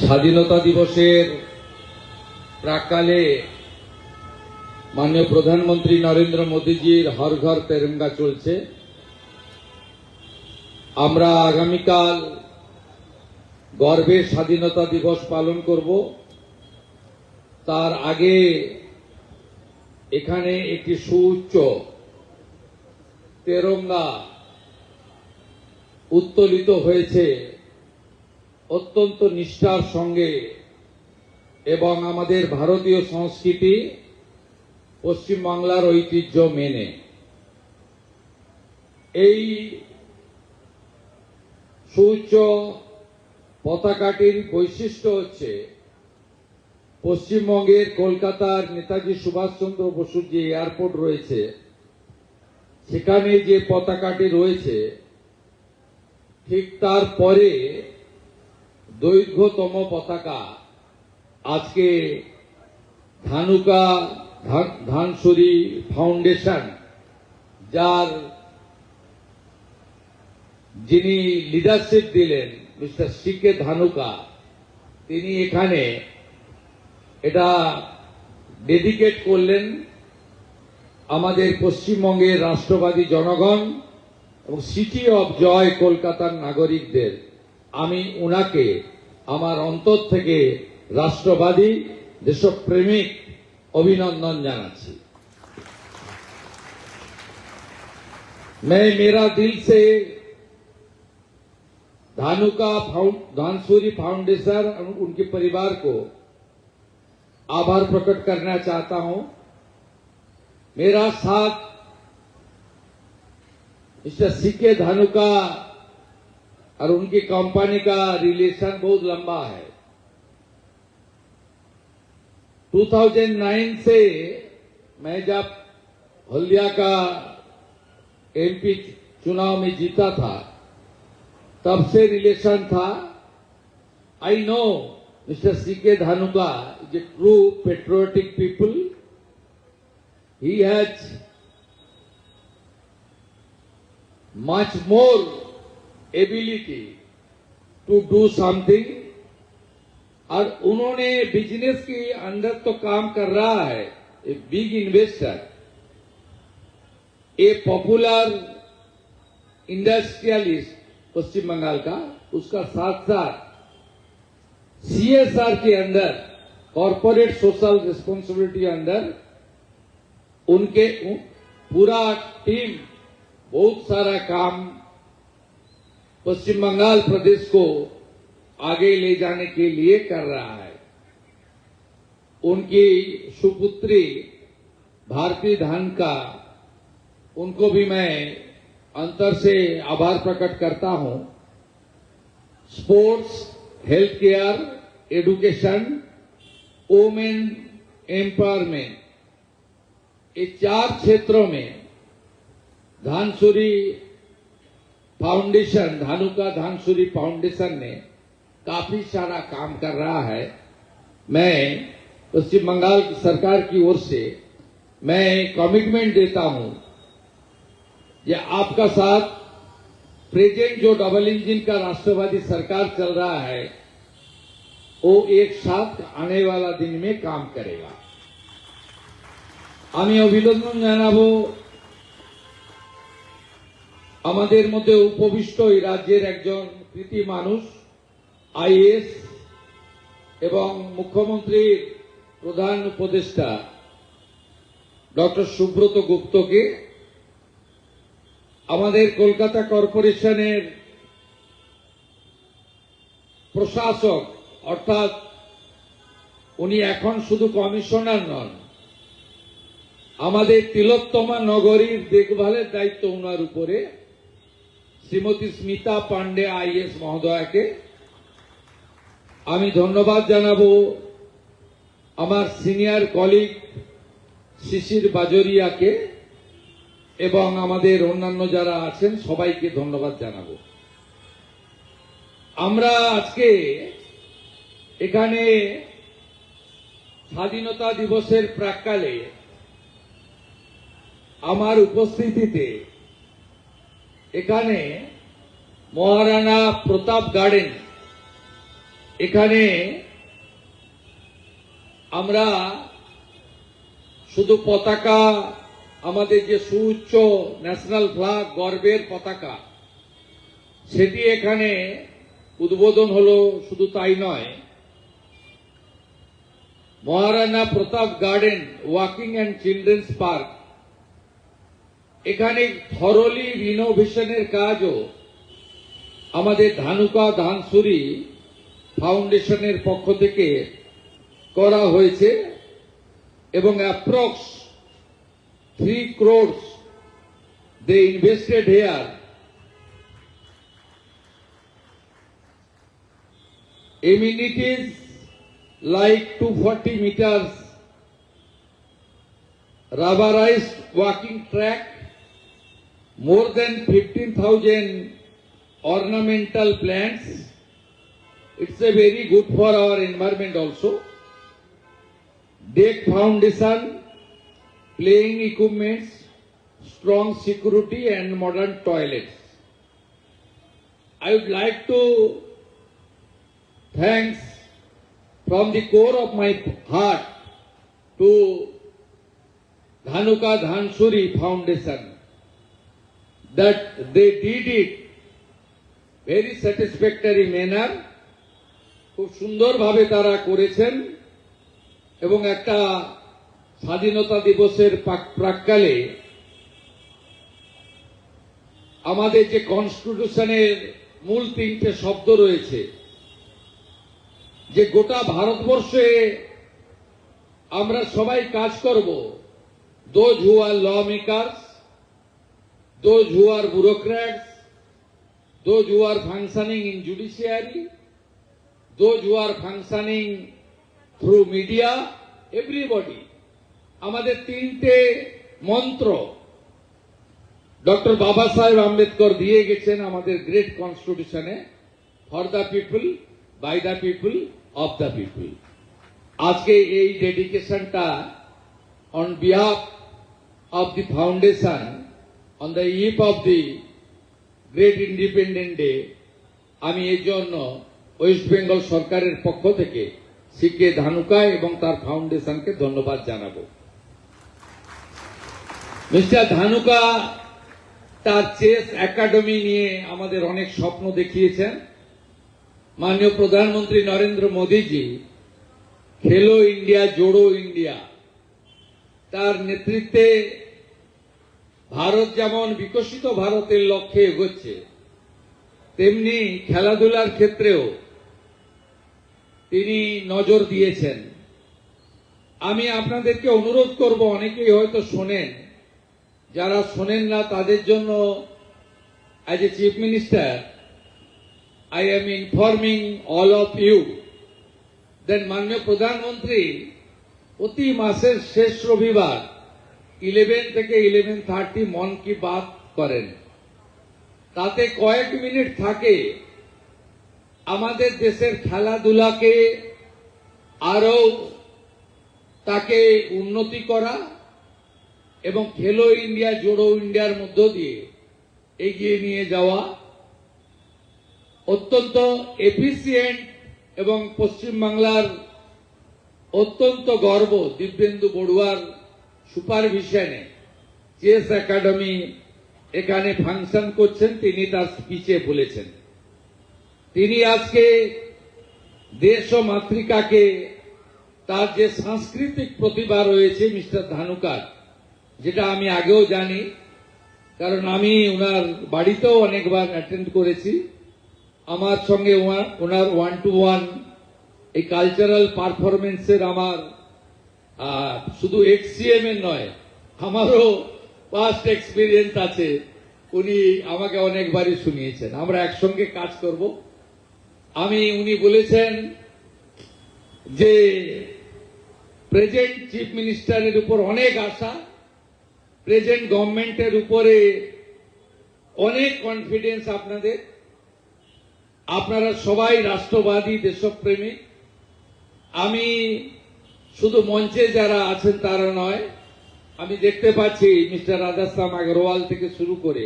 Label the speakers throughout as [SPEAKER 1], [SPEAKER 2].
[SPEAKER 1] স্বাধীনতা দিবসের প্রাক্কালে মাননীয় প্রধানমন্ত্রী নরেন্দ্র মোদীজির হর ঘর তেরঙ্গা চলছে। আমরা আগামীকাল গর্বের স্বাধীনতা দিবস পালন করব। তার আগে এখানে একটি সুউচ্চ তেরঙ্গা উত্তোলিত হয়েছে অত্যন্ত নিষ্ঠার সঙ্গে এবং আমাদের ভারতীয় সংস্কৃতি পশ্চিমবাংলার ঐতিহ্য মেনে। এই সুউচ্চ পতাকাটির বৈশিষ্ট্য হচ্ছে পশ্চিমবঙ্গের কলকাতার নেতাজি সুভাষচন্দ্র বসুর যে এয়ারপোর্ট রয়েছে সেখানে যে পতাকাটি রয়েছে ঠিক তারপরে দৈর্ঘ্যতম পতাকা আজকে ধানুকা ধানসুরি ফাউন্ডেশন, যার যিনি লিডারশিপ দিলেন মিস্টার সিকে ধানুকা, তিনি এখানে এটা ডেডিকেট করলেন আমাদের পশ্চিমবঙ্গের রাষ্ট্রবাদী জনগণ এবং সিটি অফ জয় কলকাতার নাগরিকদের। আমি উনাকে আমার অন্তর থেকে রাষ্ট্রবাদী দেশপ্রেমিক অভিনন্দন জানাচ্ছি। मैं मेरा दिल से धानसुरी फाउंडेशन और उनके परिवार को आभार प्रकट करना चाहता हूं। मेरा साथ मिस्टर सीके धानुका और उनकी कंपनी का रिलेशन बहुत लंबा है। 2009 से मैं जब हल्दिया का एमपी चुनाव में जीता था तब से रिलेशन था। I know mister C K Dhanuka is a true patriotic people. He has much more ability to do something, और उन्होंने बिजनेस के अंदर तो काम कर रहा है। A big investor, a popular industrialist Paschim Bengal का, उसका साथ साथ सीएसआर के अंदर कॉर्पोरेट सोशल रिस्पॉन्सिबिलिटी अंदर उनके पूरा टीम बहुत सारा काम पश्चिम बंगाल प्रदेश को आगे ले जाने के लिए कर रहा है। उनकी सुपुत्री भारती धानुका, उनको भी मैं अंतर से आभार प्रकट करता हूं। Sports, health care, education, women empowerment, ये 4 क्षेत्रों में धानसुरी फाउंडेशन, धानुका धानसुरी फाउंडेशन ने काफी सारा काम कर रहा है। मैं पश्चिम बंगाल सरकार की ओर से मैं कमिटमेंट देता हूं कि आपका साथ प्रेजेंट जो डबल इंजन का राष्ट्रवादी सरकार चल रहा है वो एक साथ आने वाला दिन में काम करेगा। আমি অভিনন্দন জানাবো আমাদের মধ্যে উপবিষ্ট এই রাজ্যের একজন কৃতি মানুষ, আইএএস এবং মুখ্যমন্ত্রীর প্রধান উপদেষ্টা ডক্টর সুব্রত গুপ্তকে, আমাদের কলকাতা কর্পোরেশনের প্রশাসক, অর্থাৎ উনি এখন শুধু কমিশনার নন, আমাদের তিলোত্তমা নগরীর দেখভালের দায়িত্ব ওনার উপরে, শ্রীমতী স্মিতা পান্ডে আইএস মহোদয়াকে আমি ধন্যবাদ জানাবো। আমার সিনিয়র কলিগ শিশির বাজরিয়াকে এবং আমাদের অন্যান্য যারা আছেন সবাইকে ধন্যবাদ জানাবো। আমরা আজকে এখানে স্বাধীনতা দিবসের প্রাক্কালে আমার উপস্থিতিতে এখানে মহারানা প্রতাপ গার্ডেন এখানে আমরা শুধু পতাকা, আমাদের যে সুউচ্চ ন্যাশনাল ফ্ল্যাগ, গর্বের পতাকা, সেটি এখানে উদ্বোধন হলো। শুধু তাই নয়, Maharana Pratap garden, walking and children's park, এখানে থরলি রিনোভেশনের কাজও আমাদের ধানুকা ধানসুরি ফাউন্ডেশনের পক্ষ থেকে করা হয়েছে এবং approx 3 crores they invested here. Amenities like 240 meters rubberized walking track, more than 15,000 ornamental plants. It's a very good for our environment also. Deck foundation, playing equipments, strong security and modern toilets. I would like to thanks from the core of my heart to Dhanuka Dhansuri Foundation that they did it very satisfactory manner. খুব সুন্দরভাবে তারা করেছেন এবং একটা স্বাধীনতা দিবসের প্রাক্কালে আমাদের যে কনস্টিটিউশনের মূল 3টে শব্দ রয়েছে, যে গোটা ভারতবর্ষে আমরা সবাই কাজ করব, those who are law makers, those who are bureaucrats, those who are functioning in judiciary, those who are functioning through media, everybody. আমাদের 3টে মন্ত্র ডক্টর বাবা সাহেব আম্বেদকর দিয়ে গেছেন আমাদের গ্রেট কনস্টিটিউশনে, for the people, by the people, of the people. আজকে এই ডেডিকেশনটা on behalf of the foundation on the eve of the great independent day, আমি এই জন্য ওয়েস্ট বেঙ্গল সরকারের পক্ষ থেকে সিকে ধানুকা এবং তার ফাউন্ডেশনকে ধন্যবাদ জানাবো। মিস্টার ধানুকা তার চেস একাডেমি নিয়ে আমাদের অনেক স্বপ্ন দেখিয়েছেন। মাননীয় প্রধানমন্ত্রী নরেন্দ্র মোদীজি খেলো ইন্ডিয়া জোড়ো ইন্ডিয়া, তার নেতৃত্বে ভারত যেমন বিকশিত ভারতের লক্ষ্যে এগোচ্ছে, তেমনি খেলাধুলার ক্ষেত্রেও তিনি নজর দিয়েছেন। আমি আপনাদেরকে অনুরোধ করব, অনেকেই হয়তো শোনেন, যারা শোনেন না তাদের জন্য as a chief minister I am informing all of you that মাননীয় প্রধানমন্ত্রী প্রতি মাসের শেষ রবিবার 11 থেকে 11:30 মন কি বাত করেন। তাতে কয়েক মিনিট থাকে আমাদের দেশের খেলাধুলাকে আরো তাকে উন্নতি করা এবং খেলো ইন্ডিয়া জোড়ো ইন্ডিয়ার মধ্য দিয়ে এগিয়ে নিয়ে যাওয়া। অত্যন্ত এফিসিয়েন্ট এবং পশ্চিমবাংলার অত্যন্ত গর্ব, দিব্যেন্দু বড়ুয়ার সুপারভিশনে চেস একাডেমি এখানে ফাংশন করছেন, তিনি তার স্পিচে বলেছেন। তিনি আজকে দেশ ও মাতৃকাকে তার যে সাংস্কৃতিক প্রতিভা রয়েছে মিস্টার ধানুকার, যেটা আমি আগেও জানি, কারণ আমি ওনার বাড়িতেও অনেকবার অ্যাটেন্ড করেছি। আমার সঙ্গে ওনার 1-to-1 এই কালচারাল পারফরমেন্সের আমার শুধু এক্সসিএম এর নয়, আমারও পাস্ট এক্সপিরিয়েন্স আছে। উনি আমাকে অনেকবারই শুনিয়েছেন, আমরা একসঙ্গে কাজ করব। উনি বলেছেন যে প্রেজেন্ট চিফ মিনিস্টারের উপর অনেক আশা, প্রেজেন্ট গভর্নমেন্টের উপরে অনেক কনফিডেন্স আপনাদের। আপনারা সবাই রাষ্ট্রবাদী, দেশপ্রেমিক। আমি শুধু মঞ্চে যারা আছেন তারা নয়, আমি দেখতে পাচ্ছি মিস্টার রাধাশ্যাম আগরওয়াল থেকে শুরু করে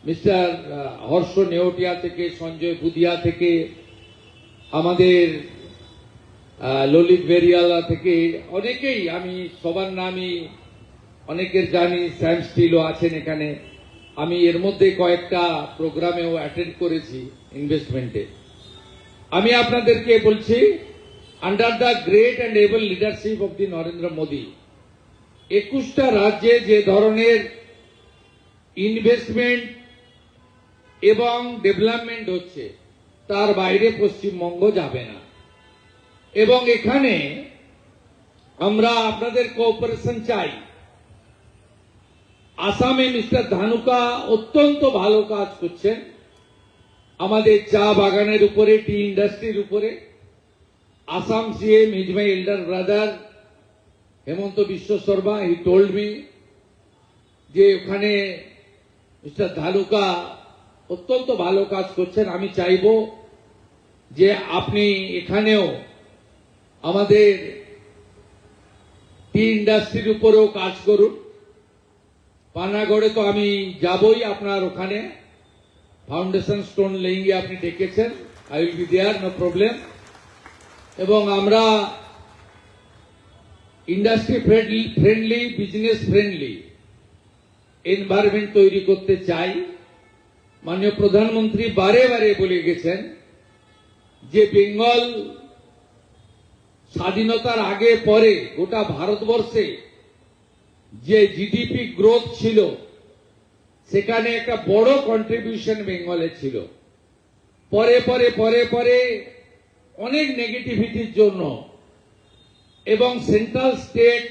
[SPEAKER 1] মিস্টার হর্ষ নেওটিয়া থেকে, সঞ্জয় বুদিয়া থেকে, আমাদের ললিত বেরিয়ালা থেকে অনেকেই, আমি সবার নামই অনেকের জানি, স্যাম স্টিলও আছেন এখানে। আমি এর মধ্যে কয়েকটা প্রোগ্রামেও অ্যাটেন্ড করেছি ইনভেস্টমেন্টে। আমি আপনাদেরকে বলছি, under the great and able leadership of the Narendra Modi 21টা রাজ্যে যে ধরনের ইনভেস্টমেন্ট এবং ডেভেলপমেন্ট হচ্ছে তার বাইরে পশ্চিমবঙ্গ যাবে না। এবং এখানে আমরা আপনাদের কোঅপারেশন চাই। আসামে মিস্টার ধানুকা অত্যন্ত ভালো কাজ করছেন আমাদের চা বাগানের উপরে, টি ইন্ডাস্ট্রির উপরে। Assam CM is my elder brother Himanta Biswa Sarma, he told me যে ওখানে মিস্টার ধানুকা অত্যন্ত ভালো কাজ করছেন। আমি চাইব যে আপনি এখানেও আমাদের টি ইন্ডাস্ট্রির উপরেও কাজ করুন। পানাগড়ে তো আমি যাবই, আপনার ওখানে ফাউন্ডেশন স্টোন লেইংয়ে আপনি ডেকেছেন, I will be there, no problem. এবং আমরা industry friendly, business friendly environment তৈরি করতে চাই। মাননীয় প্রধানমন্ত্রী বারে বারে বলে গেছেন যে বেঙ্গল স্বাধীনতার আগে পরে গোটা ভারতবর্ষে যে জিডিপি গ্রোথ ছিল সেখানে একটা বড় কন্ট্রিবিউশন বেঙ্গলের ছিল। পরে পরে পরে পরে অনেক নেগেটিভিটির জন্য এবং সেন্ট্রাল স্টেট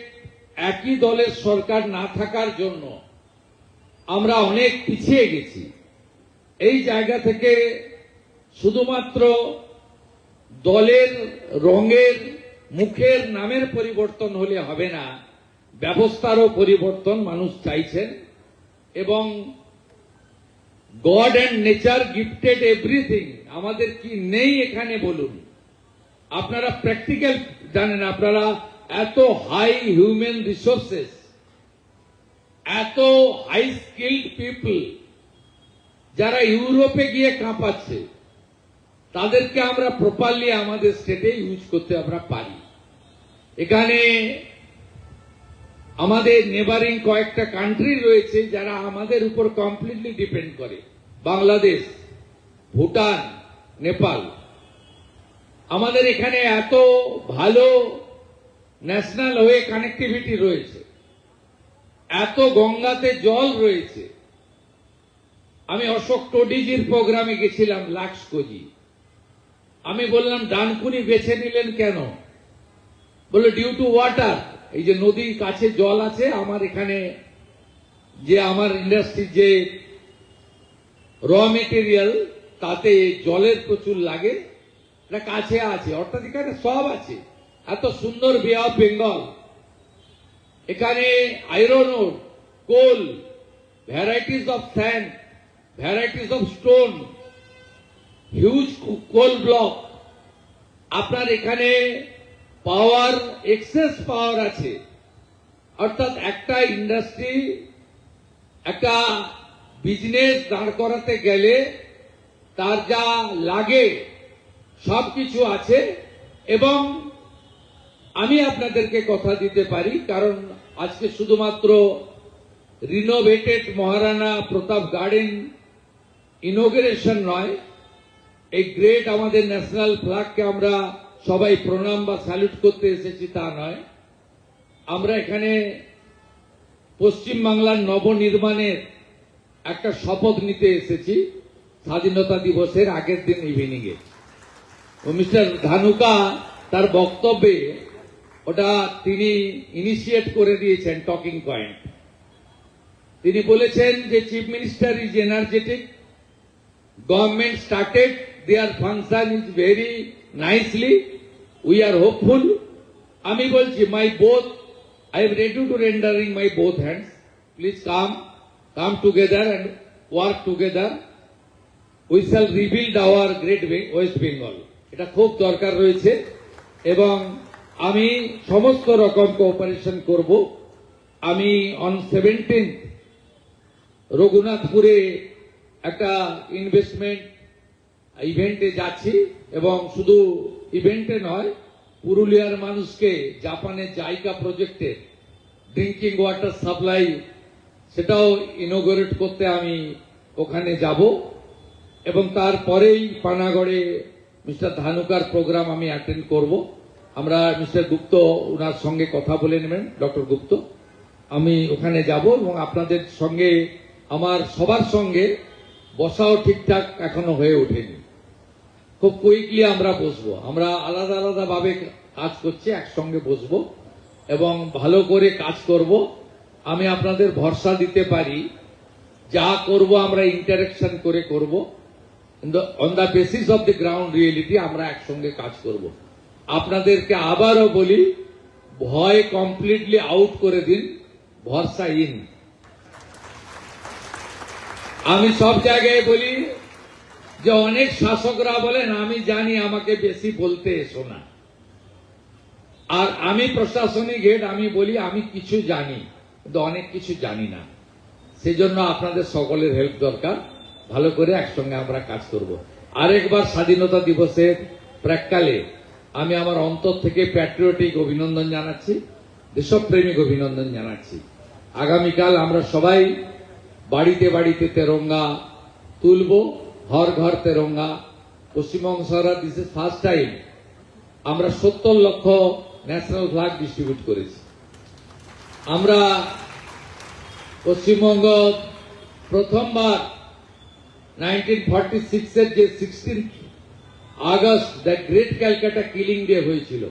[SPEAKER 1] একই দলের সরকার না থাকার জন্য আমরা অনেক পিছিয়ে গেছি। এই জায়গা থেকে শুধুমাত্র দলের রঙের, মুখের, নামের পরিবর্তন হলে হবে না, ব্যবস্থারও পরিবর্তন মানুষ চাইছেন। এবং god and nature gifted everything, আমাদের কি নেই এখানে বলুন। আপনারা প্র্যাকটিক্যাল জানেন, আপনারা এত হাই হিউম্যান রিসোর্সেস, এত হাই স্কিল্ড পিপল যারা ইউরোপে গিয়ে কাঁপাচ্ছে, তাদেরকে আমরা প্রপারলি আমাদের স্টেটে ইউজ করতে আমরা পারি। এখানে আমাদের নেবারিং কয়েকটা কান্ট্রি রয়েছে যারা আমাদের উপর কমপ্লিটলি ডিপেন্ড করে, বাংলাদেশ, ভুটান, নেপাল। আমাদের এখানে এত ভালো ন্যাশনাল ওয়ে কানেক্টিভিটি রয়েছে, এত গঙ্গাতে জল রয়েছে। আমি অশোক টোডিজির প্রোগ্রামে গেছিলাম, লাক্সকোজি। আমি বললাম ডানকুনি বেছে নিলেন কেন? বললো ডিউ টু ওয়াটার, এই যে নদীর কাছে জল আছে, আমার এখানে যে আমার ইন্ডাস্ট্রির যে র মেটেরিয়াল তাতে জলের প্রচুর লাগে, এটা কাছে আছে, অর্থাৎ এখানে সব আছে। এত সুন্দর বে অফ বেঙ্গল, এখানে iron ore, coal, varieties of sand, varieties of stone, huge coal block. আপনার এখানে পাওয়ার, এক্সেস পাওয়ার আছে। অর্থাৎ একটা ইন্ডাস্ট্রি, একটা বিজনেস দাঁড় করাতে গেলে তার যা লাগে সবকিছু আছে। এবং আমি আপনাদেরকে কথা দিতে পারি, কারণ আজকে শুধুমাত্র রিনোভেটেড মহারানা প্রতাপ গার্ডেন ইনোগ্রেশন নয়, এই গ্রেট আমাদের ন্যাশনাল ফ্ল্যাগকে আমরা সবাই প্রণাম বা স্যালুট করতে এসেছি তা নয়। আমরা এখানে পশ্চিমবাংলার নবনির্মাণের একটা শপথ নিতে এসেছি স্বাধীনতা দিবসের আগের দিন ইভিনিং এ। ও মিস্টার ধানুকা তার বক্তব্যে ওটা তিনি ইনিশিয়েট করে দিয়েছেন, টকিং পয়েন্ট। তিনি বলেছেন যে chief minister is energetic, government started their function is very nicely, we are hopeful. আমি বলছি my both, I am ready to rendering my both hands, please come together and work together, we shall rebuild our great West Bengal. এটা খুব দরকার রয়েছে এবং আমি সমস্ত রকম কোঅপারেশন করব। আমি অন 17 রঘুনাথপুরে একটা ইনভেস্টমেন্ট ইভেন্টে যাচ্ছি এবং শুধু ইভেন্টে নয়, পুরুলিয়ার মানুষকে জাপানের জাইকা প্রজেক্টের ড্রিঙ্কিং ওয়াটার সাপ্লাই সেটাও ইনোগ্রেট করতে আমি ওখানে যাব এবং তারপরেই পানাগড়ে মিস্টার ধানুকার প্রোগ্রাম আমি অ্যাটেন্ড করব। আমরা মিস্টার গুপ্ত ওনার সঙ্গে কথা বলে নেবেন, ডক্টর গুপ্ত, আমি ওখানে যাব এবং আপনাদের সঙ্গে আমার সবার সঙ্গে বসাও ঠিকঠাক এখনো হয়ে ওঠেনি। খুব কুইকলি আমরা বসবো, আমরা আলাদা আলাদা ভাবে কাজ করছি, একসঙ্গে বসবো এবং ভালো করে কাজ করব। আমি আপনাদের ভরসা দিতে পারি, যা করব আমরা ইন্টারেকশন করে করব, on the basis of the ground reality আমরা একসঙ্গে কাজ করব। আপনাদেরকে আবারও বলি, ভয় কমপ্লিটলি আউট করে দিন, ভরসা ইন। আমি সব জায়গায় বলি যে অনেক শাসকরা বলেন আমি জানি, আমাকে বেশি বলতে এসো না। আর আমি প্রশাসনিক হেড, আমি বলি আমি কিছু জানি কিন্তু অনেক কিছু জানি না। সেজন্য আপনাদের সকলের হেল্প দরকার, ভালো করে একসঙ্গে আমরা কাজ করব। আরেকবার স্বাধীনতা দিবসের প্রাক্কালে আমি আমার অন্তর থেকে প্যাট্রিয়টিক অভিনন্দন জানাচ্ছি, দেশপ্রেমিক অভিনন্দন জানাচ্ছি। আগামীকাল আমরা সবাই বাড়িতে বাড়িতে তেরঙ্গা তুলব, হর ঘর তেরঙ্গা। পশ্চিমবঙ্গ সরকার দিস ইজ ফার্স্ট টাইম আমরা 70 লক্ষ ন্যাশনাল ফ্ল্যাগ ডিস্ট্রিবিউট করেছি। আমরা পশ্চিমবঙ্গ প্রথমবার 1946 এর যে 16 August the great Calcutta killing day হয়েছিল,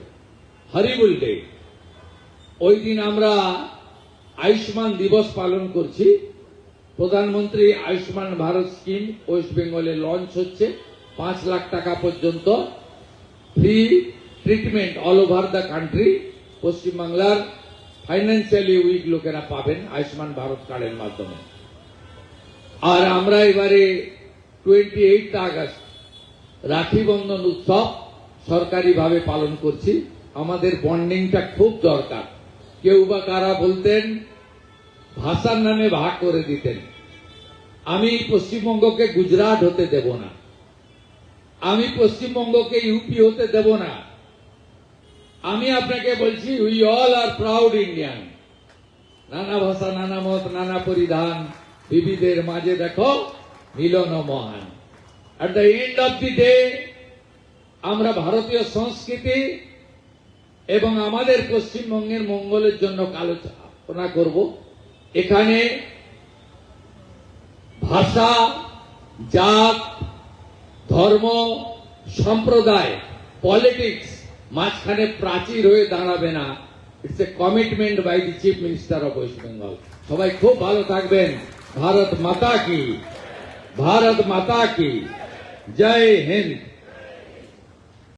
[SPEAKER 1] হরিবুল ডে, ওই দিন আমরা আয়ুষ্মান দিবস পালন করছি। প্রধানমন্ত্রী আয়ুষ্মান ভারত স্কিম ওয়েস্ট বেঙ্গলে লঞ্চ হচ্ছে। 5 লাখ টাকা পর্যন্ত free treatment all over the country পশ্চিমবাংলার ফাইন্যান্সিয়ালি উইক লোকেরা পাবেন আয়ুষ্মান ভারত কার্ডের মাধ্যমে। আর আমরা এবারে 28 আগস্ট রাখি বন্ধন উৎসব সরকারিভাবে পালন করছি। আমাদের বন্ডিংটা খুব দরকার। কেউ বা কারা বলতেন ভাষার নামে ভাগ করে দিতেন। আমি পশ্চিমবঙ্গকে গুজরাট হতে দেব না, আমি পশ্চিমবঙ্গকে ইউপি হতে দেব না। আমি আপনাকে বলছি we all are proud Indian. নানা ভাষা, নানা মত, নানা পরিধান, বিবিধের মাঝে দেখো মিলন মহান। At the end of the day আমরা ভারতীয় সংস্কৃতি এবং আমাদের পশ্চিমবঙ্গের মঙ্গলের জন্য আলোচনা করব। এখানে ভাষা, জাত, ধর্ম, সম্প্রদায়, পলিটিক্স মাঝখানে প্রাচীর হয়ে দাঁড়াবে না। It's a commitment by the chief minister of west Bengal. সবাই খুব ভালো থাকবেন। ভারত মাতা কি, ভারত মাতা কি জয় হিন্দ।